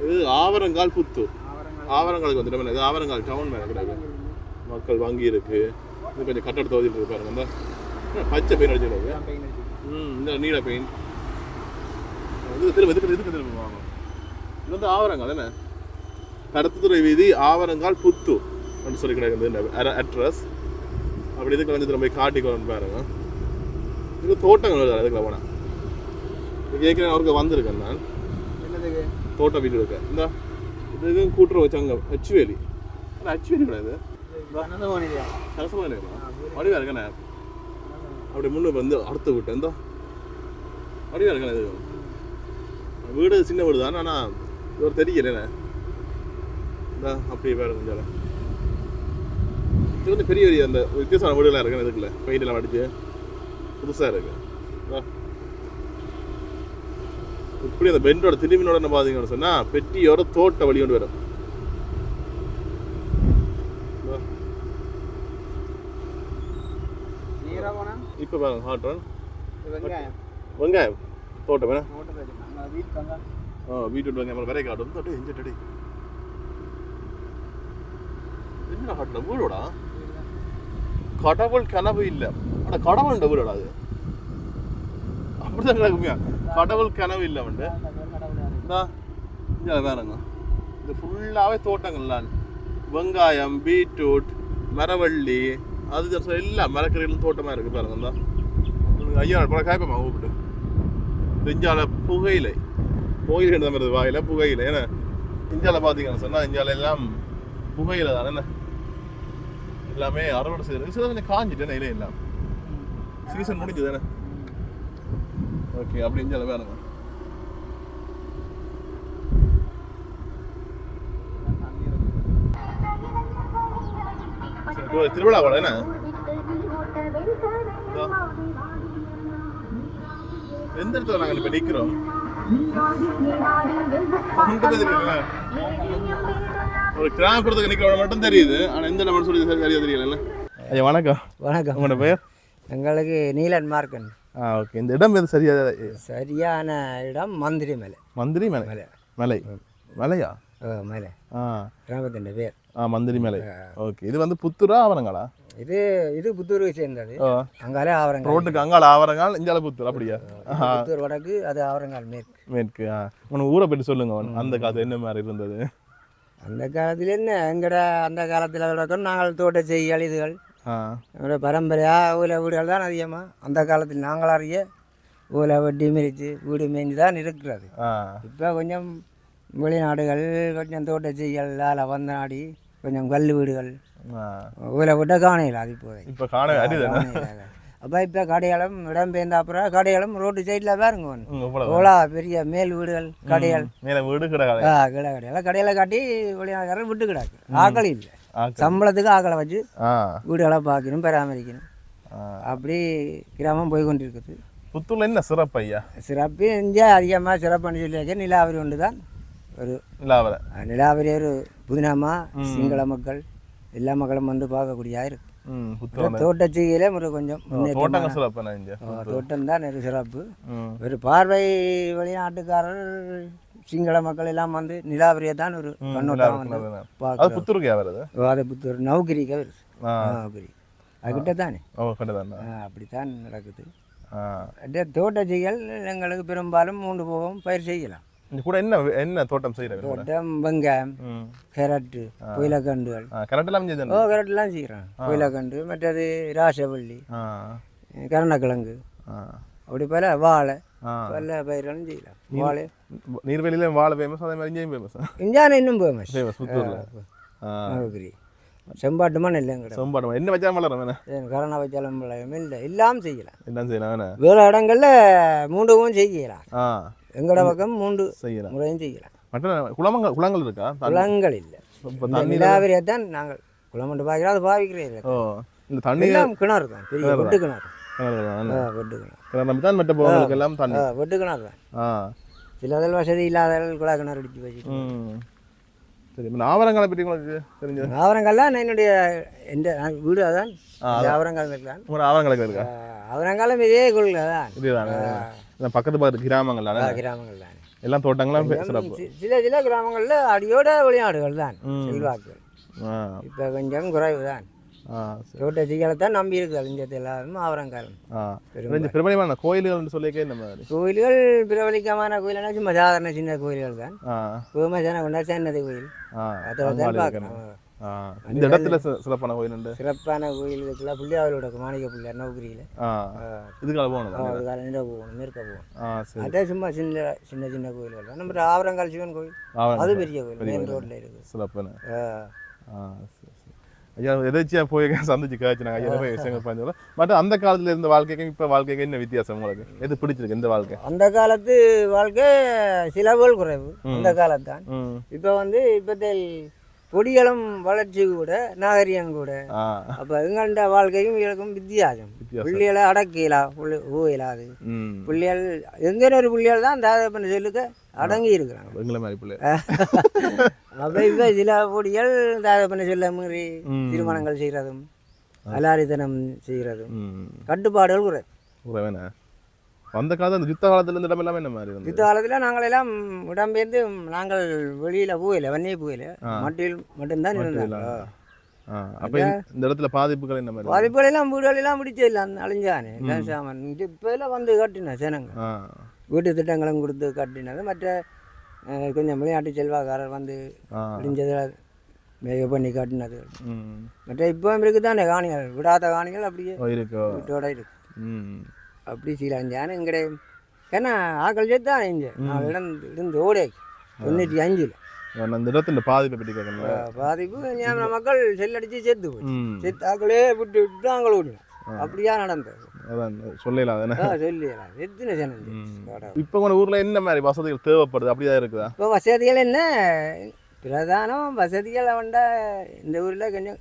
B: இது ஆவரங்கால் புத்தூர் ஆவரங்காலுக்கு வந்துட்டோம் இது ஆவரங்கால் டவுன் மேலே கிடையாது மக்கள் வங்கி இருக்குது இது கொஞ்சம் கட்டட தொகுதியில் இருக்கு பாருங்க இந்த பச்சை பெயின் அடிச்சுக்கிறாங்க இந்த நீல பெயின் இது திரும்ப இதுக்கு திரும்ப வாங்க இது வந்து ஆவரங்கால் என்ன கடத்துத்துறை வீதி ஆவரங்கால் புத்தூர் அப்படின்னு சொல்லி கிடையாது இந்த அட்ரஸ் அப்படி இதுக்கு வந்து திரும்ப காட்டிக்கொள்ளு பாருங்க இது தோட்டங்கள் வருது அதுக்குள்ள போனேன் இது ஏற்கனவே அவருக்கு வந்திருக்கேன் நான்
C: என்னதுக்கு
B: தோட்டம் வீடு இருக்கேன் இந்த இதுக்கும் கூட்டுற வச்சாங்க அச்சுவேலி ஆனால் அச்சுவேலி கிடையாது வடிவா இருக்கண்ணே அப்படி முன்னுக்கு வந்து அடுத்த வீட்டு இந்த வடிவா இருக்கண்ணே இது வீடு சின்ன வீடு தான் ஆனால் இது ஒரு தெரியலண்ணே இந்த அப்படி வேறு கொஞ்சம் இது வந்து பெரிய பெரிய அந்த வித்தியாசமான வீடுலாம் இருக்குண்ணே இதுக்குள்ள பெயிண்டெல்லாம் அடிச்சு புதுசாக இருக்கு இப்படி அந்த பெண்டோட திரும்பினோட என்ன பார்த்தீங்கன்னு சொன்னால் பெட்டியோட தோட்ட வழி கொண்டு வரும் இப்போ பாருங்க ஹாட் ஒன் வெங்காயம் தோட்டம் வேணா வீட்டு வெங்காயம் விரை காட்டும் தோட்டம் எஞ்ச டடி என்ன ஹாட்ல வீடோடா கடவுள் கனவு இல்லை ஆனால் கடவுள் வீடோடா அது அப்படிதான் கிடக்குமையா கடவுள் கனவு இல்லை வந்து வேணுங்க இது ஃபுல்லாகவே தோட்டங்கள்லாம் வெங்காயம் பீட்ரூட் மரவள்ளி அது எல்லாம் மரக்கறிகளும் தோட்டமாக இருக்குது பாருங்க தான் ஐயா பல காய்ப்பமா கூப்பிட்டு இஞ்சால புகையிலை புகையிலை வருது வாயில புகையிலை ஏன்னா இஞ்சால பார்த்தீங்கன்னு சொன்னால் இஞ்சால எல்லாம் புகையிலை தானே என்ன எல்லாமே அறுவடை செய்யறது சில கொஞ்சம் காஞ்சிட்டேன் இலை எல்லாம் சீசன் முடிஞ்சது தானே ஓகே அப்படி இஞ்சால வேணுங்க திருவிழா கூட என்ன எந்த இடத்துல நாங்கள் இப்போ நிற்கிறோம்? ஒரு கிராமப்புறத்துக்கு நிற்கிறவங்க மட்டும் தெரியுது, ஆனால் எந்த இடம் சொல்லி சரியாக தெரியல. ஐயா வணக்கம்.
A: வணக்கம்.
B: உங்களோட பேர்?
A: எங்களுக்கு நீலன் மார்க்கன்.
B: ஓகே. இந்த இடம் எது
A: சரியான இடம் மந்திரி மலை.
B: மந்திரி மலை. மலை மலையா?
A: மலை கிராமத்தின் பேர்
B: மந்திரி மலை. ஓகே. இது வந்து புத்தூரா ஆவரங்களா?
A: இது புத்தூருக்கு சேர்ந்தது. அங்காலே ஆவரங்கால்.
B: ரோட்டுக்கு அங்கால ஆவரங்கால், இங்கால புத்தூர். அப்படியா?
A: புத்தூர் வடக்கு, அது ஆவரங்கால் மேற்கு.
B: உனக்கு ஊரை பற்றி சொல்லுங்க. அந்த காலத்துல என்ன மாதிரி இருந்தது?
A: அந்த காலத்துல என்ன, எங்கட அந்த காலத்தில் நடக்கும் நாங்கள் தோட்ட செய்ய இதுகள் பரம்பரையாக ஊல வீடுகள் தான் அதிகமாக. அந்த காலத்தில் நாங்கள் அறிய ஊலை வெட்டி மிதித்து வீடு மேய்ஞ்சி தான் இருக்கிறது. இப்போ கொஞ்சம் வெளிநாடுகள் கொஞ்சம் தோட்ட செய்யல் வந்த நாடி கொஞ்சம் கல் வீடுகள் ஊலை விட்ட காணையில் அது இப்போ
B: காண.
A: அப்போ இப்போ கடையாளம் இடம் பெயர்ந்த அப்புறம் கடையாளம் ரோட்டு சைடில் பாருங்க ஓலா பெரிய மேல் வீடுகள் கடையாள்
B: வீடு கிடையாது.
A: கடையாள கடையில காட்டி வெளிநாடுகாரர் விட்டு கிடாக்கு. ஆக்கள் இல்லை, சம்பளத்துக்கு ஆக்களை வச்சு வீடுகளை பார்க்கணும் பராமரிக்கணும். அப்படி கிராமம் போய் கொண்டிருக்குது.
B: புத்தூர்ல என்ன சிறப்பு ஐயா?
A: சிறப்பு இங்கே அதிகமாக சிறப்புன்னு சொல்லியாச்சு நிலாவரி ஒன்று தான். ஒரு நிலாவரி ஒரு புதினாமா சிங்கள மக்கள் எல்லா மக்களும் வந்து பார்க்கக்கூடிய இருக்கு. தோட்டச்சிகையில ஒரு கொஞ்சம் தோட்டம் தான் ஒரு சிறப்பு. ஒரு பார்வை வெளிநாட்டுக்காரர் சிங்கள மக்கள் எல்லாம் வந்து நிலாவரியை தான் ஒரு கண்ணோட்டம் வந்து பார்க்க. அது புத்தூர் நௌகிரிக்க வருது. நௌகிரி அதுகிட்ட தானே அப்படித்தான் நடக்குது. தோட்டச்சிகள் எங்களுக்கு பெரும்பாலும் 3 போகம் பயிர் செய்யலாம்.
B: கூட என்ன என்ன தோட்டம் செய்யறேன்?
A: தோட்டம் வெங்காயம், கேரட்டு, கோயிலக்கண்டுகள். கேரட்லாம் செய்யறேன். கோயிலக்கண்டு, மற்றது ராசவள்ளி, கருணக்கிழங்கு, அப்படி பல வாழை, பல பயிர்களும் செய்யலாம். வாழை
B: நீர்வெளியில வாழை ஃபேமஸ், அதே மாதிரி இங்கேயும் ஃபேமஸ்.
A: இஞ்சான இன்னும் ஃபேமஸ். செம்பாட்டு மண் இல்லைங்க.
B: செம்பாட்டு மண் என்ன வச்சாலும் வளரும்.
A: கரணா வச்சாலும் இல்லை, எல்லாம் செய்யலாம்.
B: எல்லாம் செய்யலாம்.
A: வேறு இடங்கள்ல 3 செய்யலாம். எங்களோட பக்கம் 3 முறையும் செய்யலாம்.
B: மற்ற குளங்கள் இருக்கா?
A: குளங்கள் இல்லை. நிலாவரியை தான் நாங்கள் குளம் மட்டும் பார்க்கிறோம். அது பாவிக்கிறேன்.
B: இந்த தண்ணி
A: கிணறு தான், பெரிய வெட்டு கிணறு. வெட்டு
B: கிணறு மற்ற போகலாம் தண்ணி
A: வெட்டு கிணறு தான். சிலதில் வசதி இல்லாதவர்கள் குழா கிணறு அடித்து வச்சு.
B: சரி. ஆவரங்களை பற்றி உங்களுக்கு தெரிஞ்சது?
A: ஆவரங்கள்லாம் என்னுடைய எந்த வீடு அதான். ஆவரங்கால் தான்.
B: ஆவரங்களுக்கு இருக்கா?
A: ஆவரங்காலம் இதே கொள்கை தான்.
B: பக்கத்து கிராமங்கள்
A: கிராமங்கள் தான்.
B: எல்லாம் தோட்டங்களும்
A: சில கிராமங்களில் அடியோட வெளிநாடுகள் தான் செல்வாக்குகள். இப்போ கொஞ்சம் குறைவு தான். தோட்ட சிக்கலைத்தான் நம்பி இருக்கு அழிஞ்சது எல்லாரும் ஆவரங்காலம்.
B: பிரபலமான கோயில்கள் சொல்லிக்க இந்த மாதிரி
A: கோயில்கள் பிரபலிக்கமான கோயில்னா சும்மா சாதாரண சின்ன கோயில்கள் தான். கோமேசன கொண்டா சின்னது கோயில் அதில் தான் பார்க்கணும்.
B: இந்த இடத்துல சிறப்பான கோயில் உண்டு.
A: சிறப்பான கோயில் இருக்குல்ல, பிள்ளையாவளோட மாணிக்க பிள்ளையார் நௌகிரியில்.
B: இதுக்காக போகணும்,
A: அதுக்காக நின்று போகணும், மேற்க போகணும். அதே சும்மா சின்ன சின்ன சின்ன கோயில்கள் தான். நம்ம ஆவரங்கால் சிவன் கோயில் அது பெரிய கோயில், மெயின் ரோட்டில் இருக்குது.
B: சிறப்பான ஐயா எதாச்சியா போய் சந்திச்சு காய்ச்சினாங்க. ஐயா போய் விஷயங்கள் பண்ணி பட் அந்த காலத்தில் இருந்த வாழ்க்கைக்கும் இப்போ வாழ்க்கைக்கு என்ன வித்தியாசம் உங்களுக்கு? எது பிடிச்சிருக்கு இந்த வாழ்க்கை?
A: அந்த காலத்து வாழ்க்கை சிலவுகள் குறைவு அந்த காலத்தான். இப்போ வந்து இப்போதே பொடிகளும் வளர்ச்சி கூட நாகரிகம் கூட. அப்போ எங்கள்ட வாழ்க்கையும் இவளுக்கும் வித்தியாசம். பிள்ளைகளை அடக்கலாம் ஊயலாது. பிள்ளைகள் எங்கே ஒரு பிள்ளைகள் தான் தாதப்பண்ண சொல்லுக்க அடங்கி இருக்கிறாங்க. அப்போ இப்போ சில பொடிகள் தாதப்பண்ண சொல்ல மீறி திருமணங்கள் செய்கிறதும் அலாரித்தனம் செய்கிறதும் கட்டுப்பாடுகள் குறைவு.
B: அந்த காலத்தில் அந்த யுத்த காலத்தில் இந்த இடம் எல்லாமே என்ன மாதிரி?
A: யுத்த காலத்தில் நாங்கள் எல்லாம் இடம்பெயர்ந்து நாங்கள் வெளியில் போகல, வன்னியே போகல, மட்டில் மட்டும்தான் இருந்தாங்க.
B: அப்போ இந்த இடத்துல பாதிப்புகள் என்ன மாதிரி?
A: பாதிப்புகள் எல்லாம் வீடுகள் எல்லாம் பிடிச்ச இல்லை, அழிஞ்சானே எல்லாம் சாமான். இப்போ எல்லாம் வந்து கட்டினா ஜனங்க வீட்டு திட்டங்களும் கொடுத்து கட்டினது. மற்ற கொஞ்சம் விளையாட்டு செல்வாக்காரர் வந்து அழிஞ்சதில் மேக பண்ணி காட்டினது. மற்ற இப்போ இருக்குதானே காணிகள், விடாத காணிகள் அப்படியே வீட்டோட இருக்கு. அப்படி சீலாஞ்சானு எங்கடைய ஏன்னா ஆக்கள் சேர்த்தான் இங்கே நான் இருந்து ஓடே 95
B: அந்த இடத்துல பாதிப்பை பற்றி கேட்கணும்.
A: பாதிப்பு ஞாபகம் மக்கள் செல்லடிச்சு சேர்த்து போய் சேர்த்து ஆக்களே விட்டு விட்டு ஆக்கள் ஓடினோம். அப்படியா நடந்தது?
B: சொல்லலாம்
A: சொல்லலாம். எத்தனை சேனல்
B: இப்போ உங்கள் ஊரில் என்ன மாதிரி வசதிகள் தேவைப்படுது? அப்படிதான் இருக்குதா?
A: இப்போ வசதிகள் என்ன பிரதானம் வசதிகள் அவன்டா இந்த ஊரில் கொஞ்சம்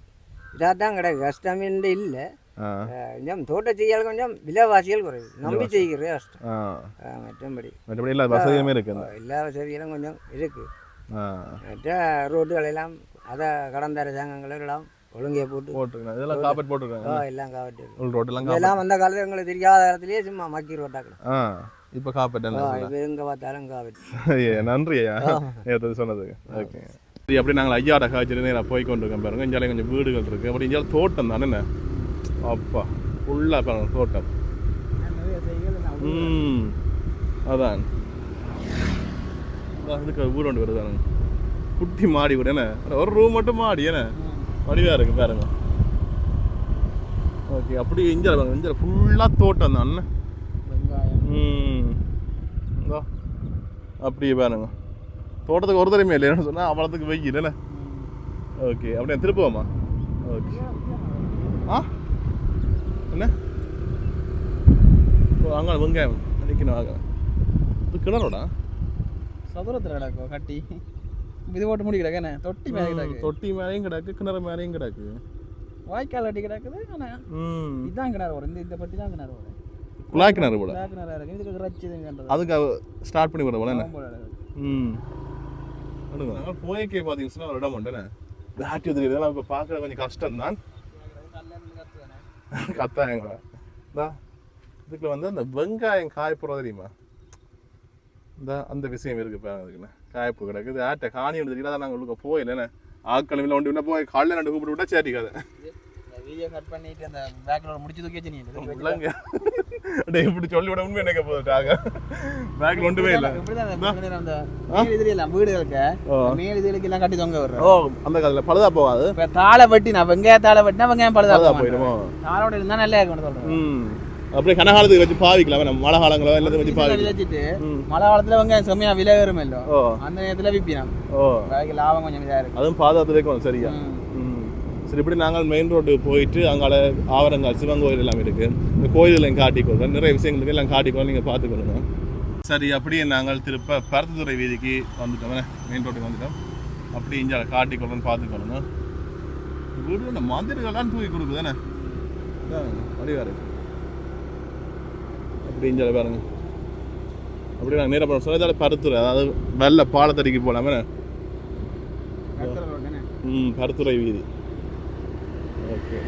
A: இதாக தான் கிடையாது. கஷ்டம் இல்லை. கொஞ்சம் தோட்ட செய்யால் கொஞ்சம் விலைவாசிகள் குறைவு நம்பி செய்கிறது கஷ்டம் மற்றபடி
B: எல்லா வசதியுமே இருக்கு
A: எல்லா வசதிகளும் கொஞ்சம் இருக்குது மற்ற ரோட்டுகள் எல்லாம் அதை கடந்த அரசாங்கங்கள் எல்லாம் ஒழுங்கே
B: போட்டுருக்காங்க இதெல்லாம் காப்பட் போட்டுருக்காங்க
A: எல்லாம் காப்பட்டு
B: ரோட்டெல்லாம்
A: எல்லாம் அந்த காலத்தில் எங்களுக்கு தெரியாத காலத்திலேயே சும்மா மக்கி ரோட்டாக்கலாம்
B: இப்போ காப்பட்
A: இப்போ எங்கே பார்த்தாலும் காப்பட்டு
B: நன்றி ஐயா நேற்று சொன்னதுக்கு ஓகே அப்படி நாங்கள் ஐயாட காய்ச்சல் நேராக போய் கொண்டிருக்கோம் பாருங்க இஞ்சாலே கொஞ்சம் வீடுகள் இருக்குது அப்படி இஞ்சாலும் தோட்டம் தானே என்ன அப்பா ஃபுல்லாக பாருங்க தோட்டம் அதான் இதுக்கு வீடு ஒன்று வருதானுங்க குட்டி மாடி வீடு என்ன ஒரு ரூம் மட்டும் மாடி என்ன வடிவாக இருக்குது பாருங்க ஓகே அப்படி இஞ்சால பாருங்க இஞ்சால ஃபுல்லாக தோட்டம் தான் அப்படியே பாருங்க தோட்டத்துக்கு ஒரு தடவை இல்லைன்னு சொன்னால் அவ்வளோத்துக்கு வெயில் என்ன ஓகே அப்படியே திருப்புவோமா ஓகே என்ன அங்கே வெங்காயம் நிற்கணும் ஆக இது கிணறோடா
C: சதுரத்தில் கிடக்கும் கட்டி இது போட்டு முடி கிடக்கு என்ன தொட்டி மேலே கிடக்கு
B: தொட்டி மேலேயும் கிடக்கு கிணறு மேலேயும் கிடக்கு
C: வாய்க்கால் கட்டி கிடக்குது ஆனால் இதுதான் கிணறு வரும் இந்த பட்டி தான் கிணறு வரும்
B: குழாய் கிணறு போல
C: கிணறு இருக்கு இதுக்கு ரச்சு
B: அதுக்கு ஸ்டார்ட் பண்ணி விட போல என்ன போய்க்கே பார்த்தீங்கன்னா ஒரு இடம் உண்டுண்ணே தாட்டி உதவி இதெல்லாம் இப்போ பார்க்குறது கொஞ்சம் கஷ்டம்தான் கத்தாயங்களா இதுக்குள்ள வந்து அந்த வெங்காயம் காயப்புறம் தெரியுமா இந்த அந்த விஷயம் இருக்கு இப்போ அதுக்குண்ணே காயப்பு கிடக்குது ஆட்டை காணி ஒன்று தெரியல நாங்கள் உள்ளுக்க போயில்லைண்ணே ஆட்கள் ஒன்று இன்னும் போய் காலையில் ரெண்டு கூப்பிட்டு விட்டா சேட்டிக்காது
C: வீடியோ கட் பண்ணிட்டு அந்த பேக்ல முடிச்சு தூக்கி வச்சு
B: இல்லைங்க இப்படி சொல்லி விட உண்மை எனக்கு போதுட்டாங்க பேக்ல ஒன்றுமே இல்லை
C: வீடுகளுக்கு மேல் இதுகளுக்கு எல்லாம் கட்டி தொங்க வர்றோம்
B: ஓ அந்த காலத்தில் பழுதா போகாது
C: இப்போ தாளை வெட்டினா வெங்காய தாளை வெட்டினா வெங்காயம் பழுதா
B: போயிடுமோ
C: தாளோட இருந்தால் நல்லா இருக்கும்னு சொல்கிறேன்
B: அப்படியே கனகாலத்துக்கு வச்சு பாவிக்கலாம் நம்ம மழை காலங்களோ எல்லாத்தையும் வச்சு பாவி
C: வச்சுட்டு மழை காலத்தில் வெங்காயம் செம்மையா விலை வரும் இல்லை அந்த நேரத்தில் விற்பினான் லாபம் கொஞ்சம் இதாக இருக்கும்
B: அதுவும் பாதுகாத்துலேயும் சரியா சரி இப்படி நாங்கள் மெயின் ரோட்டுக்கு போயிட்டு அங்கால ஆவரங்கால் சிவன் கோயில் எல்லாம் இருக்குது இந்த கோயிலெல்லாம் காட்டிக்கொள்கிறோம் நிறைய விஷயங்களுக்கு எல்லாம் காட்டிக்கொள்ள நீங்கள் பார்த்துக்கொள்ளுங்க சரி அப்படியே நாங்கள் திருப்ப பருத்தித்துறை வீதிக்கு வந்துட்டோம் மெயின் ரோட்டுக்கு வந்துட்டோம் அப்படி இங்கே காட்டிக்கொள்ளணும்னு பார்த்துக்கொள்ளுங்க வீடு இந்த மந்திரிகள்லாம் தூக்கி கொடுக்குதானே வடிவாக இருக்கு அப்படி இங்கே பாருங்க அப்படி நாங்கள் நேராக போகிறோம் சொன்னதால பருத்துறை அதாவது வெள்ளை பாலத்தடிக்கு போகலாமே பருத்துறை வீதி ஓகே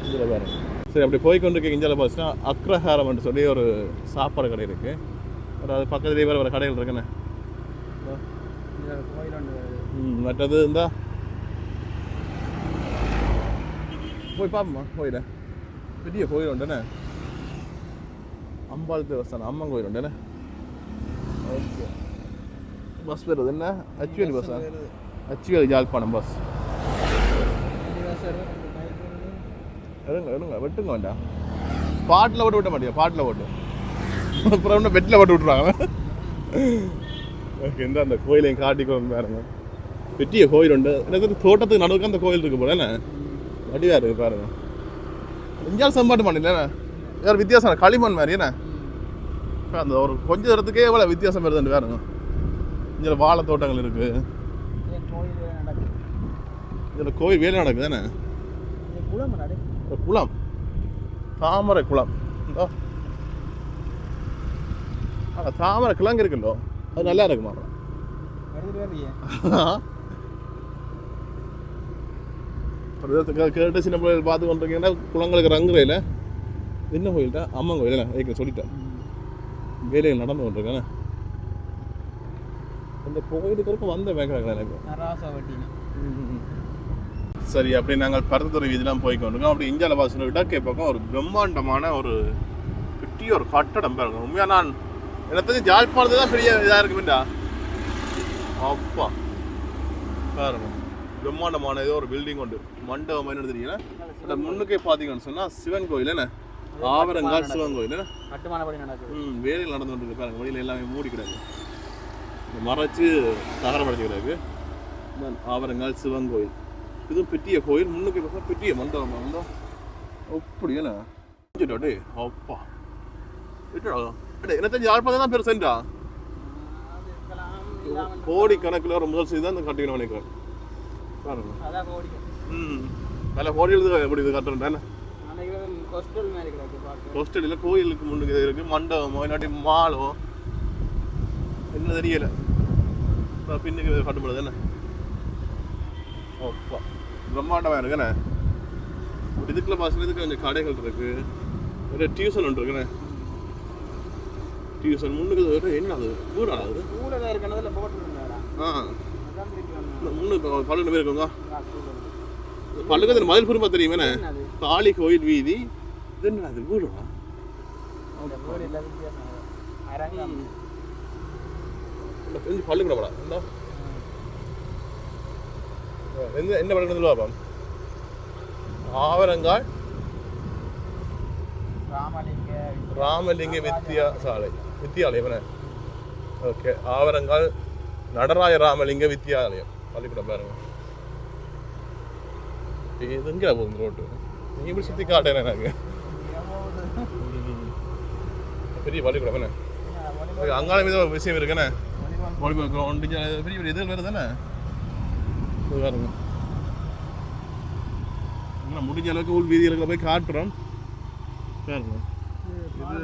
B: இதில் பாருங்க சரி அப்படி போய்கொண்டிருக்க இஞ்சால பார்த்தீங்கன்னா அக்ரஹாரம்னு சொல்லி ஒரு சாப்பாடு கடை இருக்குது அதாவது பக்கத்துலேயே வேறு கடைகள் இருக்குண்ணே மற்றது இருந்தா போய் பார்ப்போமா கோயில பெரிய கோயில் உண்டுண்ணே அம்பாள் தேவஸ்தானம் அம்மன் கோயில் உண்டுண்ணே ஓகே பஸ் வருது என்ன அச்சுவேலி பஸ்ஸா அச்சுவேலி யாழ்ப்பாணம் பஸ் எடுங்க வெட்டுங்க வேண்டாம் பாட்டில் போட்டு விட்ட மாட்டியா பாட்டில் போட்டு அப்புறம் இன்னும் பெட்டில் போட்டு விட்ருவாங்க ஓகே இந்த அந்த கோயிலையும் காட்டிக்கோங்க பாருங்க பெட்டிய கோயில் உண்டு எனக்கு தோட்டத்துக்கு நடுவுக்கு அந்த கோயில் இருக்கு போல என்ன வடிவாக இருக்குது பாருங்க இஞ்சால் சம்பாட்டு பண்ணல வேறு வித்தியாசம் களிமண் மாதிரி என்ன இப்போ அந்த ஒரு கொஞ்ச தூரத்துக்கே எவ்வளோ வித்தியாசம் வருதுன்னு பாருங்க இதில் வாழை தோட்டங்கள் இருக்குது இதில் கோயில் வேலை நடக்குது தானே குளம் தாமரை குளம் தாமரை கிழங்கு இருக்குல்லோ அது நல்லா இருக்குமா கேட்டு சின்ன பிள்ளைகள் பார்த்து கொண்டிருக்கீங்கன்னா குளங்களுக்கு ரங்குறையில் என்ன கோயில்ட்டா அம்மன் கோயில் ஏற்கனவே சொல்லிட்டேன் வேலைகள் நடந்து கொண்டிருக்கேன் அந்த கோயிலுக்கு வந்த மேற்கிறாங்க எனக்கு சரி அப்படி நாங்கள் பருத்தித்துறை வீதியெல்லாம் போய்க்கொண்டிருக்கோம் அப்படி இந்தியாவில் பார்த்து இடக்கே பக்கம் ஒரு பிரம்மாண்டமான ஒரு பெரிய ஒரு கட்டடம் பாருங்க உண்மையாக நான் எனக்கு தெரிஞ்சு யாழ்ப்பாணத்து தான் பெரிய இதாக இருக்குமெண்டா அப்பா பாருங்க பிரம்மாண்டமான ஏதோ ஒரு பில்டிங் உண்டு மண்டபம் என்ன தெரியுங்களா அந்த முன்னுக்கே பார்த்தீங்கன்னு சொன்னால் சிவன் கோயில் என்ன ஆவரங்கால் சிவன் கோயில் என்ன
C: கட்டுமானப்படி நடக்குது
B: வேலையில் நடந்து கொண்டிருக்கு பாருங்க வழியில் எல்லாமே மூடி கிடக்கு மறைச்சு தகரப்படுத்தி கிடக்கு ஆவரங்கால் சிவன் கோயில் இதுவும் பெட்டிய கோயில் முன்னுக்கு பார்த்தா பெட்டிய மண்டபம் வந்தோம் அப்படியே அப்பா என்ன தெரிஞ்சு யாழ்ப்பாணம் தான் பெருசா கோடிக்கணக்கில் ஒரு முதல் செய்து தான் இந்த கட்டிக்கணும் நினைக்கிறேன் பாருங்க நல்ல கோடி எழுது எப்படி இது கட்டுறேன்
C: ஹாஸ்டல் மாதிரி கிடக்கு பார்க்க.
B: ஹாஸ்டலில் கோயிலுக்கு முன்னுக்கு இருக்கு, மண்டபமோ இல்லாட்டி மாலோ என்ன தெரியல. பின்னுக்கு கட்டுப்படுது என்ன ஓப்பா பிரம்மாண்டமாக இருக்குண்ணே. இதுக்குள்ள பாசனத்துக்கு கொஞ்சம் கடைகள் இருக்கு, ஒரு டியூஷன் ஒன்று இருக்குண்ணே. டியூஷன் முன்னுக்கு என்ன அது ஊரா அது
C: கூட இருக்கனதுல போட்டுருந்தாரா?
B: முன்னுக்கு 12 பேர் இருக்குங்க. பல்லுக்கு மதில் குருமா தெரியுமே, காளி கோயில் வீதி. இது என்ன அது ஊரா? பல்லு கூட போடா என்ன பழக்கம் பாப்பா? ஆவரங்கால் ராமலிங்க வித்தியாலயம். ஓகே, ஆவரங்கால் நடராய ராமலிங்க வித்தியாலயம் பள்ளிக்கூடம் பாருங்க. இது எங்கே போகுது ரோட்டு? நீ இப்படி சுற்றி காட்டேன் எனக்கு. பெரிய பள்ளிக்கூடம் என்ன அங்காள மீது ஒரு விஷயம் இருக்குண்ணே. வாலிபால் கிரவுண்டு பெரிய பெரிய இதில் வருது தானே. பாருங்க, முடிஞ்ச அளவுக்கு உள் வீதிகளுக்கு போய் காட்டுறோம் பாருங்க. இது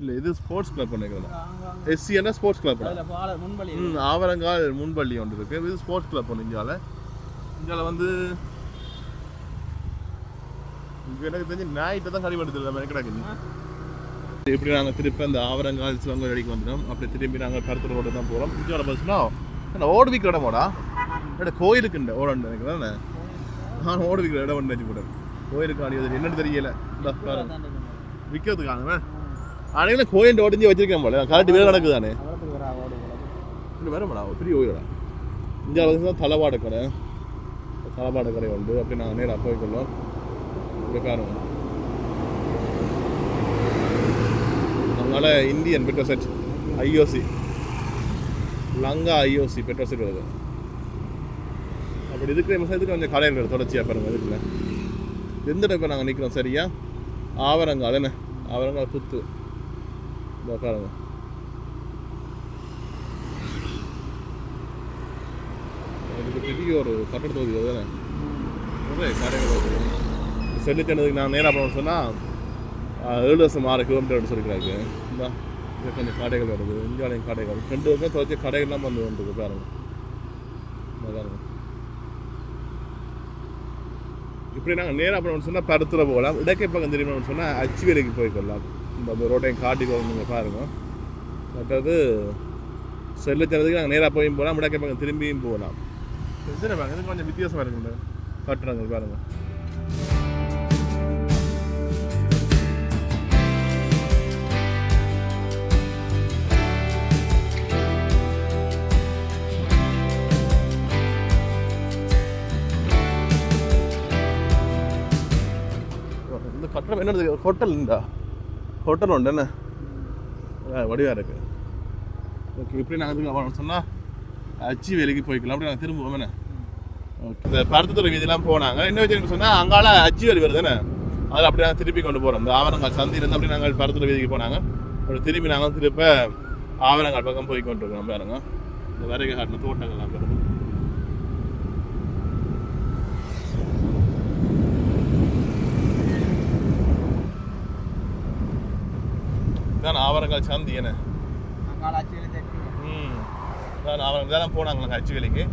B: இல்லை, இது ஸ்போர்ட்ஸ் கிளப் பண்ணிக்கிறேன். எஸ்சின்னா ஸ்போர்ட்ஸ் கிளப். ஆவரங்கால் முன்பள்ளி ஒன்று இருக்கு, இது ஸ்போர்ட்ஸ் கிளப் ஒன்று. இந்தியாவில் வந்து எனக்கு தெரிஞ்சு நாயிட்ட தான் கழிவெடுத்து கிடக்குது. இப்படி நாங்கள் திருப்பி அந்த ஆவரங்கால் சிவங்க அடிக்கு வந்துட்டோம். அப்படி திரும்பி நாங்கள் கருத்து ரோடு தான் போகிறோம். இந்தியாவில் பஸ்னா ஓடு விற்கிற இடமோடா இல்லை கோயிலுக்குண்ட ஓடண்டு நினைக்கிறேன். நான் ஓடு விற்கிற இடம் ஒன்று வச்சு போட்டேன். கோயிலுக்கு ஆடியது என்னென்னு தெரியல. விற்கிறதுக்கான ஆனால் கோயில் உடஞ்சி வச்சிருக்கேன் போல. கரெக்ட் வேலை நடக்குது தானே. இன்னும் வேற மேடா பெரிய கோயிலடா. இந்தியாவில் தான் தளவாட கடை உண்டு. அப்படி நாங்கள் நேராக போய்க்கொள்ளோம். பாருங்க, அதனால Indian petrol set IOC Lanka IOC petrol set வருது. அப்படி இதுக்கு இதுக்கு கொஞ்சம் கடைகள் தொடர்ச்சியாக பாருங்க. இதுக்குள்ள எந்த டைப்பை நாங்கள் நிற்கிறோம் சரியா? ஆவரங்கால் என்ன ஆவரங்கால் புத்து பாருங்க. இதுக்கு பெரிய ஒரு கட்டட தொகுதி தானே. நிறைய கடைகள் வருது. செல்லு சேனதுக்கு நான் நேராக போகணும்னு சொன்னால் 7 வருஷம் 6 கிலோமீட்டர் சொல்லிக்கிறாங்க. இந்த கொஞ்சம் கடைகள் வருது. இந்தியாவிலையும் கடைகள் 2 வருஷம் துவச்சி கடைகள்லாம் வந்து வந்துருக்கு பாருங்க. பாருங்க, இப்படி நாங்கள் நேராக போகணும்னு சொன்னால் பருத்துல போகலாம். இடக்கை பக்கம் தெரியுமான்னு சொன்னால் அச்சுவேலைக்கு போய்க்கொள்ளலாம். இந்த ரோட்டையும் காட்டிக்கொள்ள நீங்கள் பாருங்கள். மற்றது செல்லு சேனதுக்கு நாங்கள் நேராக போயும் போகலாம், இடக்கை பக்கம் திரும்பியும் போகலாம். சரி பாருங்க, இது கொஞ்சம் வித்தியாசமாக இருக்குங்க கட்டுறாங்க பாருங்கள். கட்டணம் என்னது? ஹோட்டல் உண்டா? ஹோட்டல் உண்டு என்ன வடிவாக இருக்குது. ஓகே, இப்படி நாங்கள் சொன்னால் அச்சு வேலைக்கு போய்க்கலாம். அப்படி நாங்கள் திரும்புவோம் என்ன. ஓகே, இந்த பருத்தத்துறை வீதியெல்லாம் போனாங்க. இன்னும் வச்சு சொன்னால் அங்கால அச்சு வேலி வருது தானே, அதில் அப்படி நாங்கள் திருப்பி கொண்டு போகிறோம். இந்த ஆவரங்கால் சந்தியிலேருந்து அப்படி நாங்கள் பருத்தத்துறை வீதிக்கு போனாங்க. அப்படி திரும்பி நாங்கள் திருப்ப ஆவரங்கால் பக்கம் போய் கொண்டிருக்கிறோம் பாருங்க. இந்த வரைகை காட்டின தோட்டங்கள்லாம் பாருங்க. தான் ஆவரங்கால் சந்தி என்ன தான் ஆவரங்கால் தான் போனாங்க நாங்கள் அச்சு வேலைக்கு.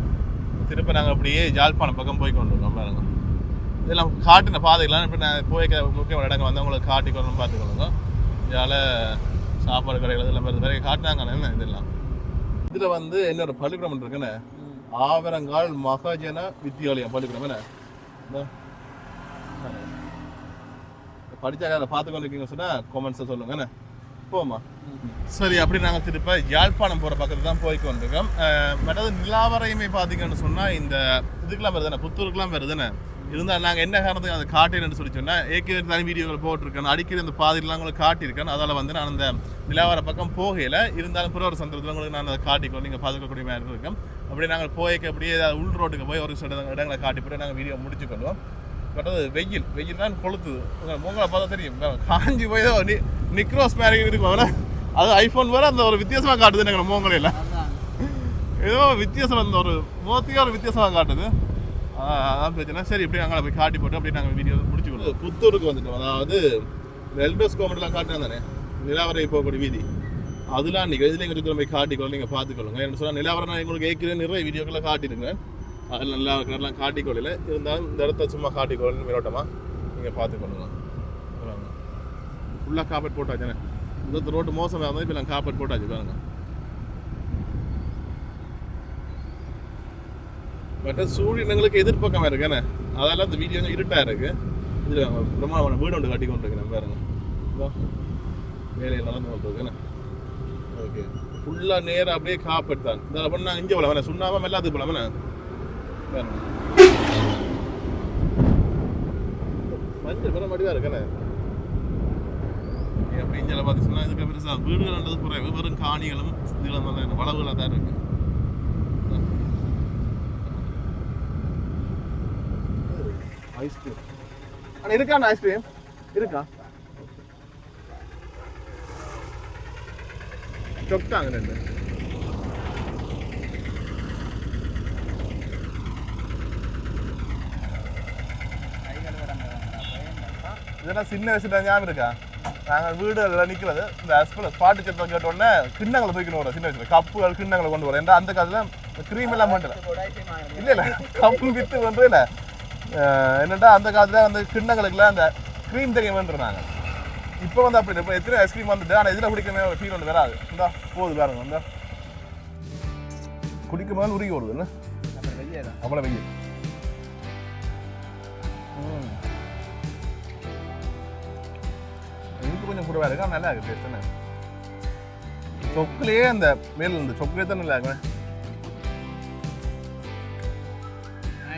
B: திருப்ப நாங்கள் அப்படியே ஜாழ்ப்பாணம் பக்கம் போய் கொண்டு இருக்கோம் பாருங்க. இதெல்லாம் காட்டின பாதைகள்லாம் இப்போ நான் போய் முக்கியமான இடங்கள் வந்து அவங்களுக்கு காட்டிக்கொள்ளணும் பார்த்துக்கொள்ளுங்க. இதால் சாப்பாடு கடைகள் இதெல்லாம் வேறு காட்டினாங்க என்ன. இதெல்லாம் இதில் வந்து என்னோட பள்ளிக்கூடம் இருக்குன்னு ஆவரங்கால் மகாஜன வித்தியாலயம் பள்ளிக்கூடம் என்ன படித்தாங்க. அதில் பார்த்துக்கொண்டு இருக்கீங்க சொன்னால் காமெண்ட்ஸை சொல்லுங்க என்ன. போமா சரி, அப்படி நாங்கள் திருப்ப யாழ்ப்பாணம் போகிற பக்கத்தில் தான் போய்க்கொண்டிருக்கோம். மற்றது நிலாவரையுமே பார்த்தீங்கன்னு சொன்னால் இந்த இதுக்கெல்லாம் வருதுண்ணே, புத்தூருக்குலாம் வருதுண்ணே. இருந்தால் நாங்கள் என்ன காரணத்துக்கு அதை காட்டினு சொல்லி சொன்னால் ஏற்கனவே தனி வீடியோக்கள் போட்டிருக்கேன். அடிக்கடி அந்த பாதையெல்லாம் உங்களுக்கு காட்டியிருக்கேன். அதால் வந்து நான் அந்த நிலாவர பக்கம் போகல. இருந்தாலும் பிற ஒரு சந்தர்ப்பத்தில் உங்களுக்கு நான் அதை காட்டிக்கொண்டு நீங்கள் பார்த்துக்கக்கூடிய மாதிரி இருக்கோம். அப்படியே நாங்கள் போய்க்க அப்படியே உள் ரோட்டுக்கு போய் ஒரு சில இடங்களை காட்டி போட்டு நாங்கள் வீடியோ முடிச்சுக்கொள்வோம். பட் அது வெயில் தான் கொளுத்துது. உங்களை பார்த்தா தெரியும், காஞ்சி போய் தான் நிக்ரோஸ் மாதிரி இருக்கும். அது ஐஃபோன் வேறு அந்த ஒரு வித்தியாசமாக காட்டுது எங்களை மோங்கலையில். ஏதோ வித்தியாசம், அந்த ஒரு மோத்தியாக ஒரு வித்தியாசமாக காட்டுது. அதான் பிரச்சனை. சரி இப்படி அங்கே போய் காட்டி போட்டு அப்படியே நாங்கள் வீடியோ முடிச்சுக்கணும். புத்தூருக்கு வந்துட்டோம். அதாவது எல்டோஸ் கோமெண்ட்லாம் காட்டினா தானே நிலாவரை போகக்கூடிய வீதி அதெல்லாம் நீங்கள் இதில் எங்கள் சுற்றி போய் காட்டிக்கொள்ள நீங்கள் பார்த்துக்கொள்ளுங்க. என்ன சொன்னால் நிலாவரை நான் எங்களுக்கு ஏற்கனவே நிறைய வீடியோக்களை காட்டிடுங்க. அதில் நல்லா இருக்கிறலாம் காட்டிக்கொள்ளல இருந்தாலும் இந்த இடத்த சும்மா காட்டிக்கொள்ளு மேலோட்டமாக நீங்கள் பார்த்துக்கொள்ளுங்க. ஃபுல்லாக காப்பேட் போட்டாச்சுண்ணே. இந்த ரோட்டு மோசமாக இருந்தால் இப்போ நான் காப்பேட் போட்டாச்சு பாருங்க. பட் சூரியனுங்களுக்கு எதிர்ப்பக்கமாக இருக்குண்ணே. அதெல்லாம் இந்த வீடியோ இருட்டாக இருக்குது. இதில் பிரம்மாவன வீடு ஒன்று கட்டி கொண்டு இருக்கேன் பாருங்க. வேலையில் நடந்து கொண்டு இருக்குண்ணே. ஓகே ஃபுல்லாக நேராக அப்படியே காப்பேட் தான். இந்த பண்ணால் இங்கே போகலாம் வேணா சுண்ணாமல் எல்லாத்துக்கு போகலாம் வேணா பாருங்க. மஞ்சள் பெற மாட்டிதான் இருக்கேண்ணே. அப்படி இங்கே பார்த்துச்சுன்னா இதுக்கு பெருசாக வீடுகள்ன்றது குறைவு. வெறும் காணிகளும் இதுகளும் தான் வளவுகளாக தான் இருக்கு. ஐஸ்கிரீம் ஆனால் இருக்கா ஐஸ்கிரீம் இருக்கா சொட்டாங்க ரெண்டு. இதெல்லாம் சின்ன வயசுல ஞாபகம் இருக்கா? நாங்கள் வீடுகளில் நிற்கிறது இந்த பாட்டு சத்தம் கேட்டோடனே கிண்ணங்களை தூக்கின்னு வரோம். சின்ன வயசுல கப்புகள் கிண்ணங்களை கொண்டு வரோம். ஏன்னா அந்த காலத்தில் க்ரீம் எல்லாம் பண்ணுறேன் இல்லை இல்லை கப்பு விற்று வந்து இல்லை என்னட்டா அந்த காலத்தில் வந்து கிண்ணங்களுக்குலாம் அந்த க்ரீம் தெரிய வேண்டுறாங்க. இப்போ வந்து அப்படி இப்போ எத்தனை ஐஸ்கிரீம் வந்துட்டு ஆனால் இதில் குடிக்கணும் ஃபீல் வந்து வராது. இந்தா போகுது பாருங்க. இந்த குடிக்கும் போது உருகி ஓடுது. அவ்வளோ வெயில். இனிப்பு கொஞ்சம் கூடவா இருக்கு. ஆனால் நல்லா இருக்கு டேஸ்ட் தானே. சொக்குலேயே அந்த மேல் இருந்து சொக்குலேயே தான் நல்லா இருக்குண்ணே.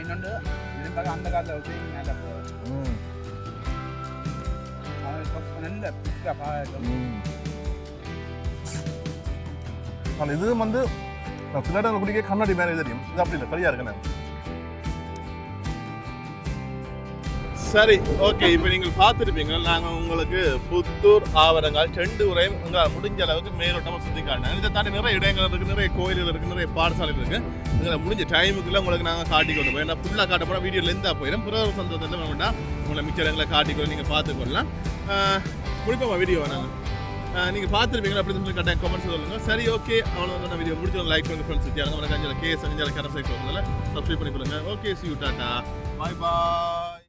C: இன்னொன்று அந்த காலத்தில் வச்சு நல்ல
B: ஆனால் இது வந்து சில குடிக்க கண்ணாடி மேலே தெரியும். இது அப்படி இல்லை கலியாக இருக்குண்ணே. சரி ஓகே இப்போ நீங்கள் பார்த்துருப்பீங்க. நாங்கள் உங்களுக்கு புத்தூர் ஆவரங்கால் செண்டு உரையும் உங்களால் முடிஞ்ச அளவுக்கு மேலோட்டமாக சுற்றி காட்டினேன். இதை தாண்டி நிறைய இடங்கள் இருக்குது, நிறைய கோயில்கள் இருக்குது, நிறைய பாடசாலைகள் இருக்குது. இதில் முடிஞ்ச டைமுக்குள்ள உங்களுக்கு நாங்கள் காட்டி கொண்டு போய் ஏன்னா ஃபுல்லாக காட்ட போனால் வீடியோ லெந்தாக போயிடும். பிறகு சந்தோஷத்தில் வேண்டாம் உங்களை மிச்ச இடங்களை காட்டிக்கொள்ள நீங்கள் பார்த்துக்கொள்ளலாம். முடிப்போமா வீடியோ நாங்கள் நீங்கள் பார்த்துருப்பீங்களா அப்படின்னு சொல்லி கட்டாயம் கமெண்ட்ஸ் சொல்லுங்கள். சரி ஓகே அவ்வளோ வீடியோ முடிச்சு லைக் பண்ணி ஃப்ரெண்ட்ஸ் வச்சு கேஸ் அஞ்சால கரசை சொல்லுங்கள். சப்ஸ்கிரைப் பண்ணிக்கொள்ளுங்க. ஓகே சி யூ டாட்டா பாய் பாய்.